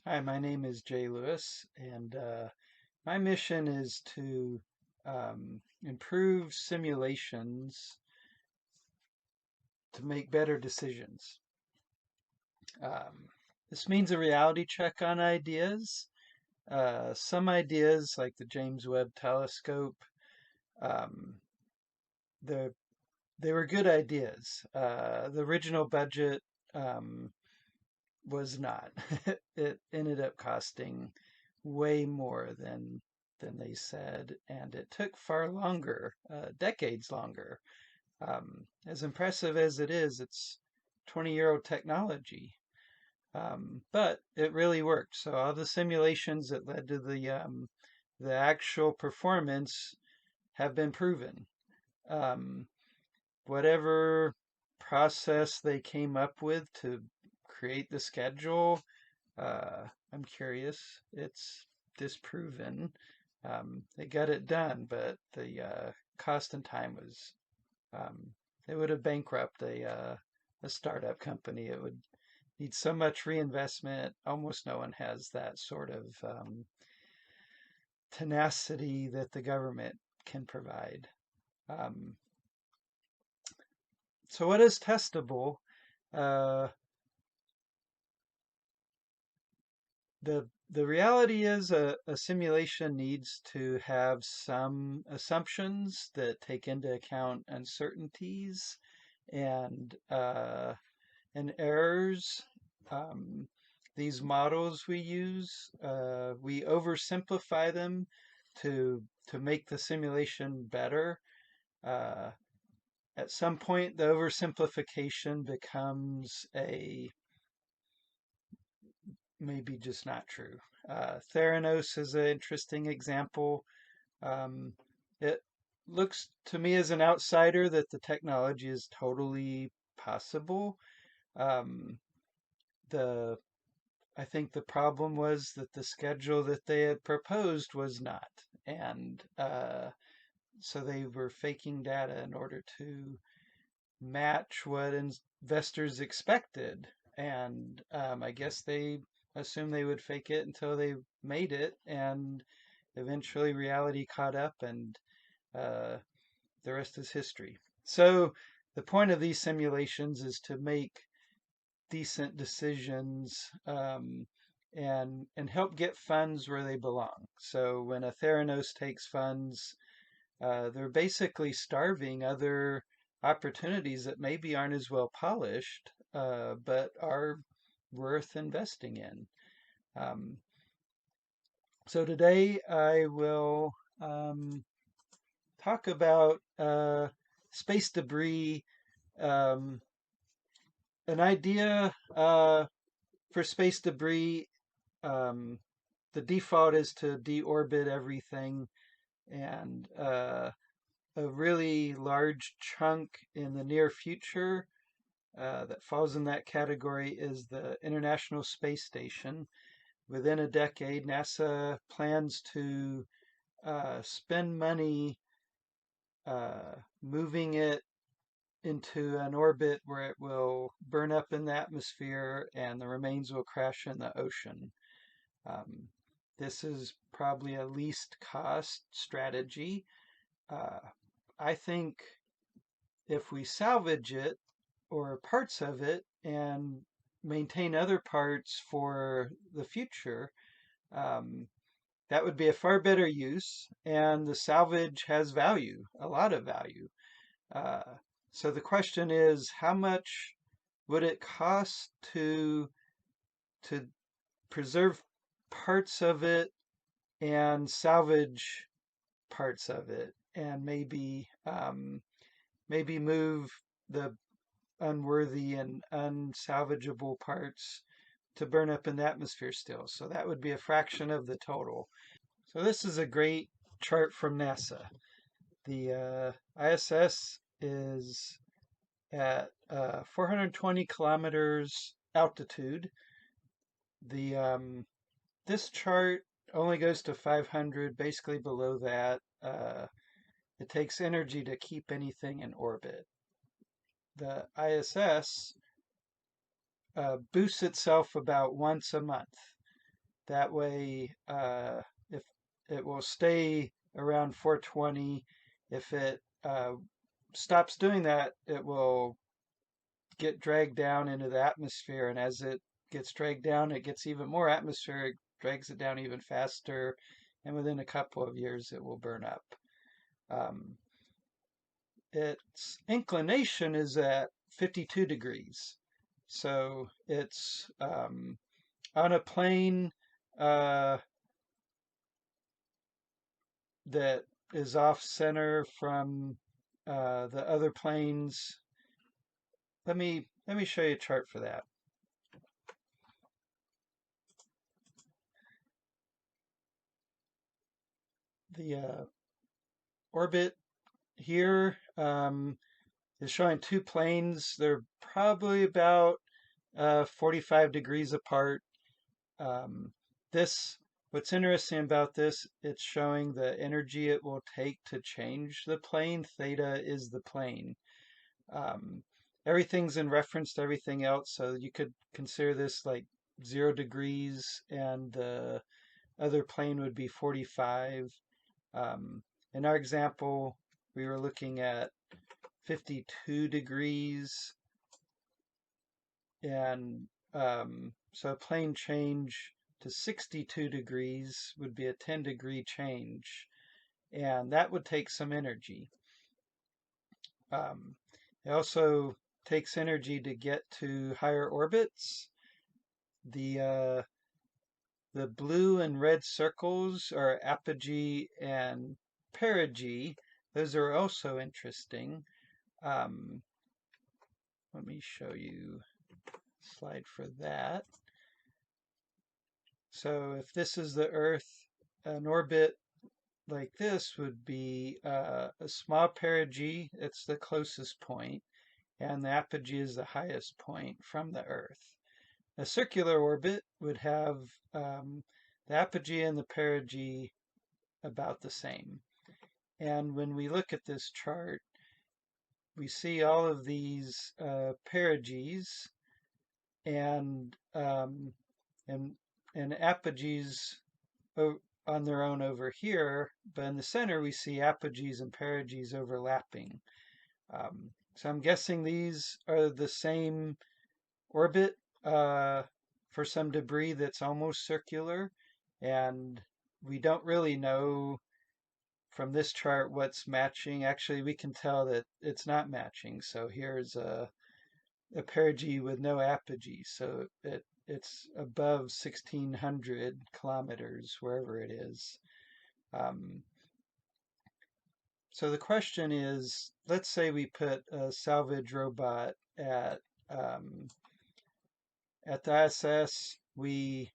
Hi, my name is Jay Lewis, and my mission is to improve simulations to make better decisions. Um, this means a reality check on ideas. Some ideas, like the James Webb Telescope, um, the they were good ideas. The original budget um, was not. It ended up costing way more than they said, and it took far longer, decades longer. As impressive as it is, it's 20-year-old technology, but it really worked. So all the simulations that led to the actual performance have been proven. Um, Whatever process they came up with to create the schedule, I'm curious. It's disproven. They got it done, but the cost and time was, um, it would have bankrupted a startup company. It would need so much reinvestment. Almost no one has that sort of tenacity that the government can provide. Um, so, what is testable? Uh, the reality is a simulation needs to have some assumptions that take into account uncertainties and errors. Um, these models we use, we oversimplify them to make the simulation better. Uh, at some point, the oversimplification becomes a maybe just not true. Theranos is an interesting example. Um, it looks to me as an outsider that the technology is totally possible. Um, the I think the problem was that the schedule that they had proposed was not, and so they were faking data in order to match what investors expected. And I guess they assumed they would fake it until they made it, and eventually reality caught up, and uh, the rest is history. So the point of these simulations is to make decent decisions and help get funds where they belong. So when a Theranos takes funds, they're basically starving other opportunities that maybe aren't as well polished, but are worth investing in. Um, so today I will talk about space debris. Um, an idea for space debris, um, the default is to deorbit everything, and a really large chunk in the near future that falls in that category is the International Space Station. Within a decade, NASA plans to spend money moving it into an orbit where it will burn up in the atmosphere and the remains will crash in the ocean. Um, this is probably a least cost strategy. Uh, I think if we salvage it or parts of it and maintain other parts for the future, um, that would be a far better use. And the salvage has value, a lot of value. Uh, so the question is, how much would it cost to preserve parts of it and salvage parts of it, and maybe move the unworthy and unsalvageable parts to burn up in the atmosphere still. So that would be a fraction of the total. So this is a great chart from NASA. The ISS is at 420 kilometers altitude. The This chart only goes to 500, basically below that. It takes energy to keep anything in orbit. The ISS boosts itself about once a month. That way, if it will stay around 420. If it stops doing that, it will get dragged down into the atmosphere. And as it gets dragged down, it gets even more atmospheric, drags it down even faster. And within a couple of years, it will burn up. Um, its inclination is at 52 degrees. So it's on a plane uh, that is off center from the other planes. Let me show you a chart for that. The orbit here is showing two planes. They're probably about 45 degrees apart. Um, what's interesting about this, it's showing the energy it will take to change the plane. Theta is the plane. Um, Everything's in reference to everything else, so you could consider this like 0 degrees, and the other plane would be 45. In our example, we were looking at 52 degrees, and so a plane change to 62 degrees would be a 10-degree change, and that would take some energy. Um, it also takes energy to get to higher orbits. The blue and red circles are apogee and perigee. Those are also interesting. Um, Let me show you a slide for that. So if this is the Earth, an orbit like this would be a small perigee. It's the closest point, and the apogee is the highest point from the Earth. A circular orbit would have the apogee and the perigee about the same. And when we look at this chart, we see all of these perigees and and apogees on their own over here, but in the center we see apogees and perigees overlapping. So I'm guessing these are the same orbit for some debris that's almost circular, and we don't really know from this chart what's matching. Actually, we can tell that it's not matching. So here's a perigee with no apogee, so it's above 1600 kilometers, wherever it is. So the question is, let's say we put a salvage robot at the ISS. We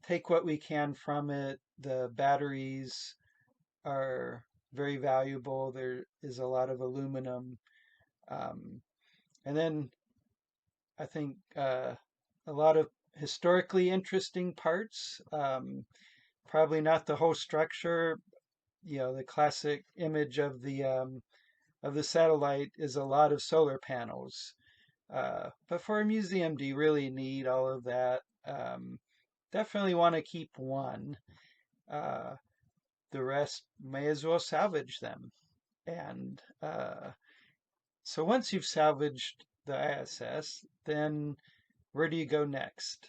take what we can from it. The batteries are very valuable. There is a lot of aluminum. And then I think a lot of historically interesting parts. Probably not the whole structure. You know, the classic image of the satellite is a lot of solar panels. But for a museum, do you really need all of that? Definitely want to keep one. Uh, the rest may as well salvage them. And so once you've salvaged the ISS, then where do you go next?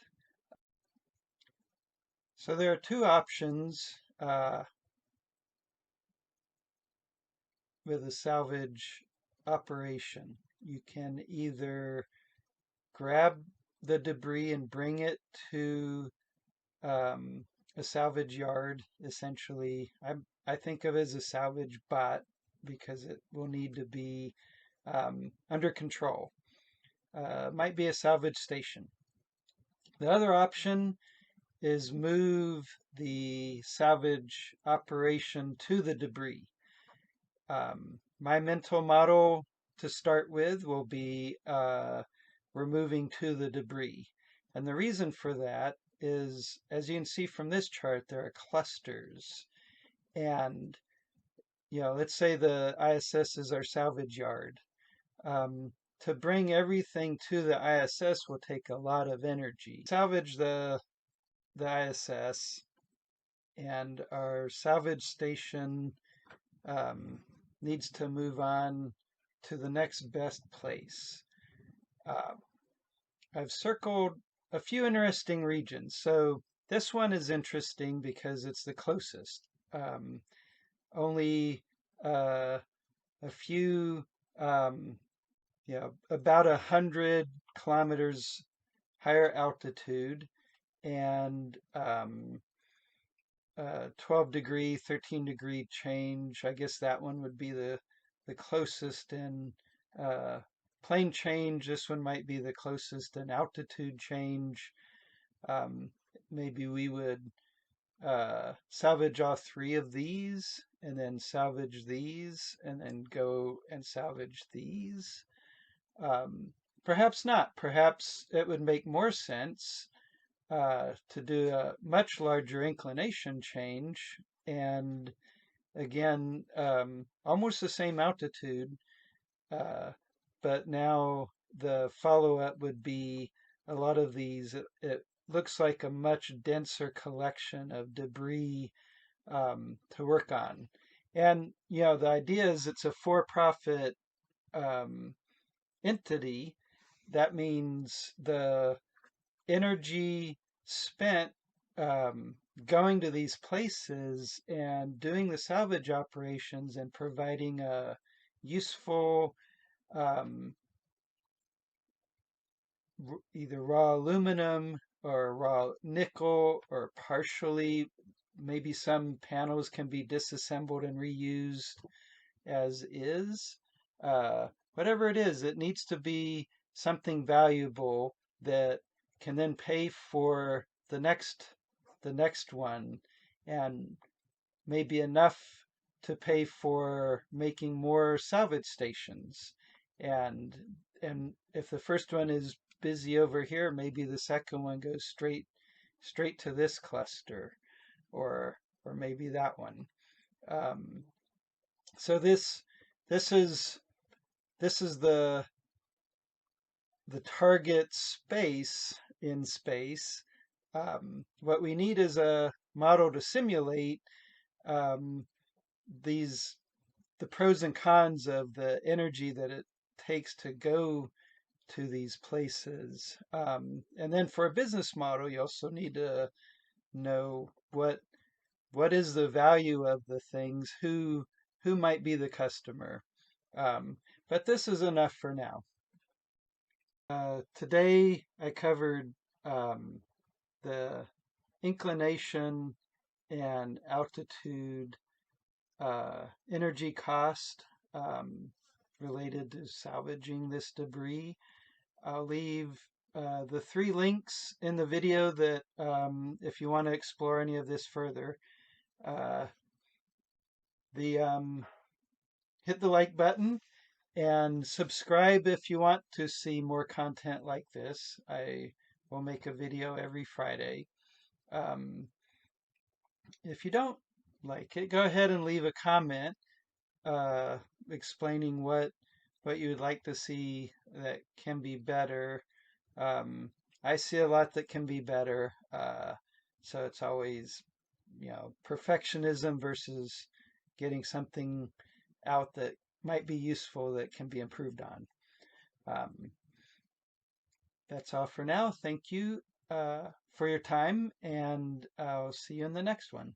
So there are two options with a salvage operation. You can either grab the debris and bring it to a salvage yard, essentially. I think of it as a salvage bot because it will need to be under control. Might be a salvage station. The other option is move the salvage operation to the debris. My mental model to start with will be we're moving to the debris. And the reason for that is, as you can see from this chart, there are clusters. And, you know, let's say the ISS is our salvage yard. To bring everything to the ISS will take a lot of energy. Salvage the the ISS, and our salvage station um, needs to move on to the next best place. Uh, I've circled a few interesting regions. So this one is interesting because it's the closest. Um, only uh, a few, um, about 100 kilometers higher altitude, and 12-degree, 13-degree change. I guess that one would be the closest in uh, plane change. This one might be the closest in altitude change. Um, Maybe we would salvage all three of these, and then salvage these, and then go and salvage these. Um, Perhaps not. Perhaps it would make more sense to do a much larger inclination change, and again, almost the same altitude, uh, but now the follow-up would be a lot of these. It looks like a much denser collection of debris to work on. And, the idea is it's a for-profit um, entity. That means the energy spent um, going to these places and doing the salvage operations and providing a useful um, either raw aluminum or raw nickel or partially, maybe some panels can be disassembled and reused as is. Whatever it is, it needs to be something valuable that can then pay for the next one, and maybe enough to pay for making more salvage stations. And and if the first one is busy over here, maybe the second one goes straight to this cluster, or maybe that one. Um, so this is this is the target space in space. What we need is a model to simulate um, these the pros and cons of the energy that it takes to go to these places. And then for a business model, you also need to know what is the value of the things, who might be the customer. But this is enough for now. Today I covered the inclination and altitude energy cost um, related to salvaging this debris. I'll leave the 3 links in the video that if you want to explore any of this further, uh, the hit the like button and subscribe if you want to see more content like this. I will make a video every Friday. Um, if you don't like it, go ahead and leave a comment uh, explaining what you would like to see that can be better. I see a lot that can be better, so it's always perfectionism versus getting something out that might be useful that can be improved on. Um, that's all for now. Thank you for your time, and I'll see you in the next one.